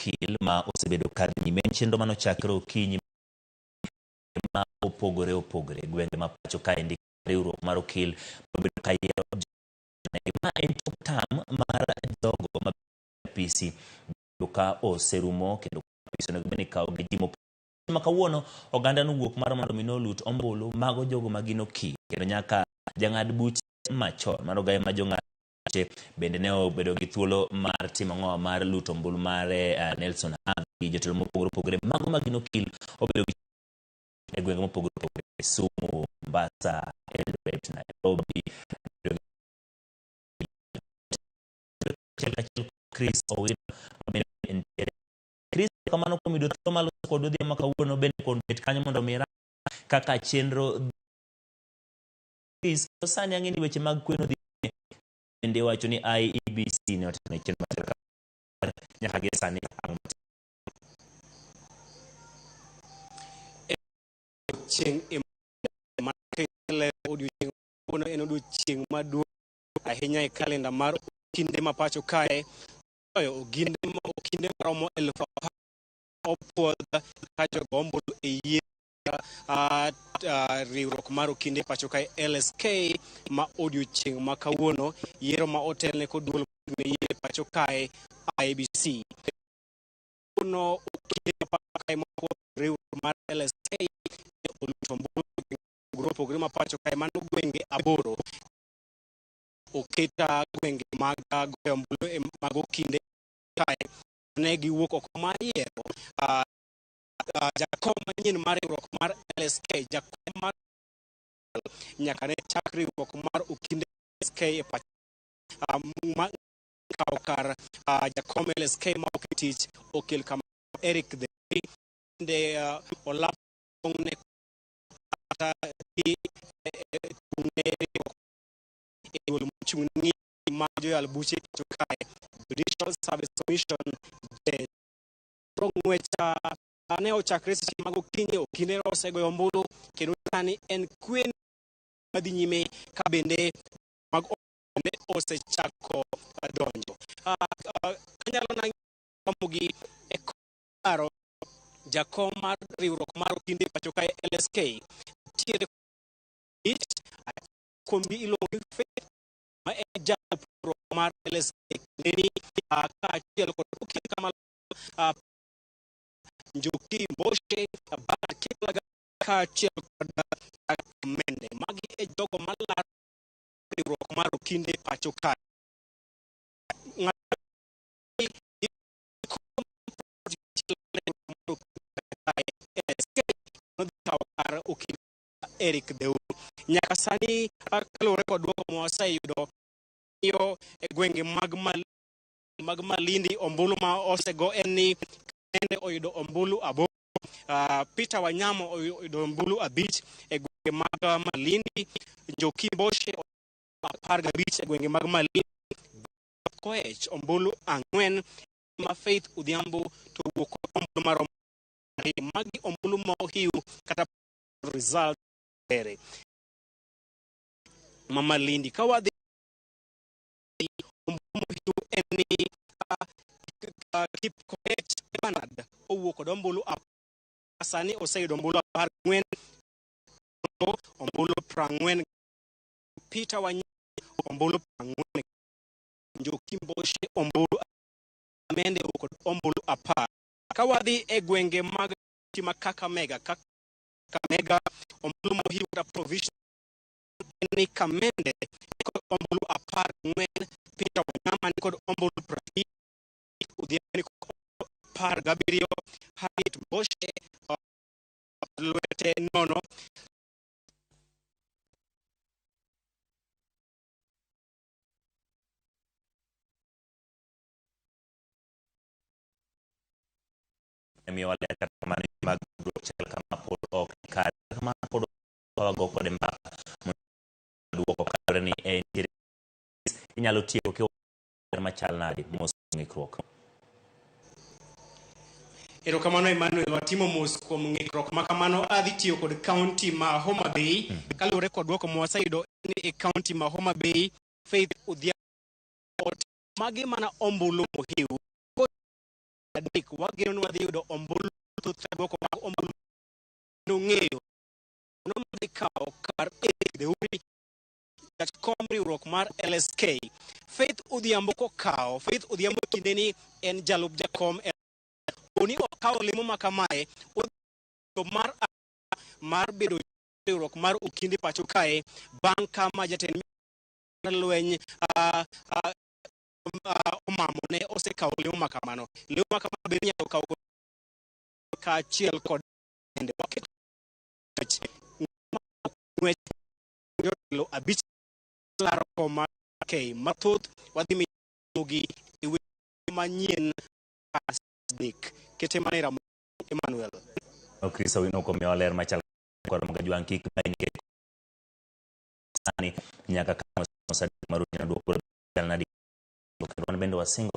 okil ma osebedo kar nyime chenro mano chakre okinyi ma opogore gwenge ma pacho ka endi riwruok mar okil obedo ka yiero ma en tok tam mar jogo ma PC ka oserumo kendo PC onego bed ni kawo gi jimo ma kawuono oganda nowuok mar mondo mino lut ombulu mago jogo ma gin okil kendo nyaka jang'ad buch machon mano gaye ma jong'ad bende ne obedo gi thuolo mar timo ng'owa mar lut ombulu mar Nelson Havi jotelo mopogore mago ma gin okil obedo gi e gwenge mopogore Kisumu, Mombasa, Eldoret, Nairobi, Chris Owino Chris kamano kuom yudo thuolo malo kod odhi ma kawuono bende kod bet kanyo mondo mira kaka chenro Chris sani ang'eni weche mag kweno dhi bende wacho ni IEBC ne otimo chenro mar nyaka gi sani cheng makele odiochieng kono en odiochieng maduong' ahinya e kalenda mar kinde ma pacho kae okinde maromo 1000 opuodh ka jogo ombulu e yiero riwruok mar okinde pacho kae LSK ma odiochieng ma kawuono yiero ma otelne kod duol yiero pacho kae IEBC no okinde ma pacho kae riwruok mar LSK grupo ma pacho kae mano gwenge aboro oketa gwenge mag goyo ombulu mag okinde kae ne giwuok oko ma yiero jakom manyien mar riwruok mar LSK jakom mar nyaka ne chak riwruok mar okinde LSK e pacho ma kawo kar jakom LSK ma oketich okil kama Eric de olapne Judicial Service Commission ne ochakre seche mag okinde osegoyo ombulu kendo sani en kwen madhi nyime ka bende mag ombe osechako donjo kanyalo na Ramogi e karo jakom mar riwruok mar okinde pacho kae LSK tiere kombi ilongo ma en jalpro mar LSK neni ka achiel kod okil kama Njoki Mboshe bad kiplaga ka achiel kod mende magi e jogo malar riwruok mar okinde pacho kae Eric Deu nyaka sani kalore kod duoko mwaseyudo yo e gwenge mag Malindi ombulu ma osego en ni kende oyudo ombulu aboro Peter Wanyamo oyudo ombulu 5 e gwenge mag Malindi Njoki Mboshe 15 e gwenge mag Malindi Koech ombulu 4 ma Faith Udhiambo to wuok ombulu maromo magi ombulu ma ohiu kata result bere Mama Lindi kawadhi ombulu eni Kip Koech Bernard owuok od ombulu sani oseyudo ombulu 14 ombulu 40 Peter Wanyama ombulu 40 Njoki Mboshe ombulu amende owuok od ombulu 10 kawadhi e gwenge mag tima Kakamega ombulu mohiu provision ni Kamende kod ombulu 14 Peter Wanyama ni kod ombulu 20 Udhiani kod 17 Harriet Mboshe lwete nono wale kama ni mag chel kama pod ok kar kama pod go kod mbaka duoko kare ni inyalo tieko ke machal nade mos ng'ikruok Erokamano Emmanuel watimo mos kuom ng'ikruok ma kamano adhi tiyo kod county ma Homa Bay kalure kod duoko mwaseyudo e county ma Homa Bay Faith Udhiambo magi mana ombulu mohiu adik wageno ni wadhi yudo ombulu duoko mag ombulu nong'eyo nomadi kawo kar Deuri jakom riwruok mar LSK Faith Odhiambo kokawo Faith Odhiambo kinde ni en jalup jakom oni okawo lemo makamae mar bedo riwruok mar okinde pacho kae bang' kama jatend lweny omamo ne osekawo lemo makamano bende nyalo kawo kaachiel kod abich laro koma mathoth wadhi miyogi manyien asdik kete mane Ramogi Emmanuel Okrisa wino komio ler machal kod magajwang kik bainike sani nyaka kama sadik maruti na duoko nadi bendo wasingo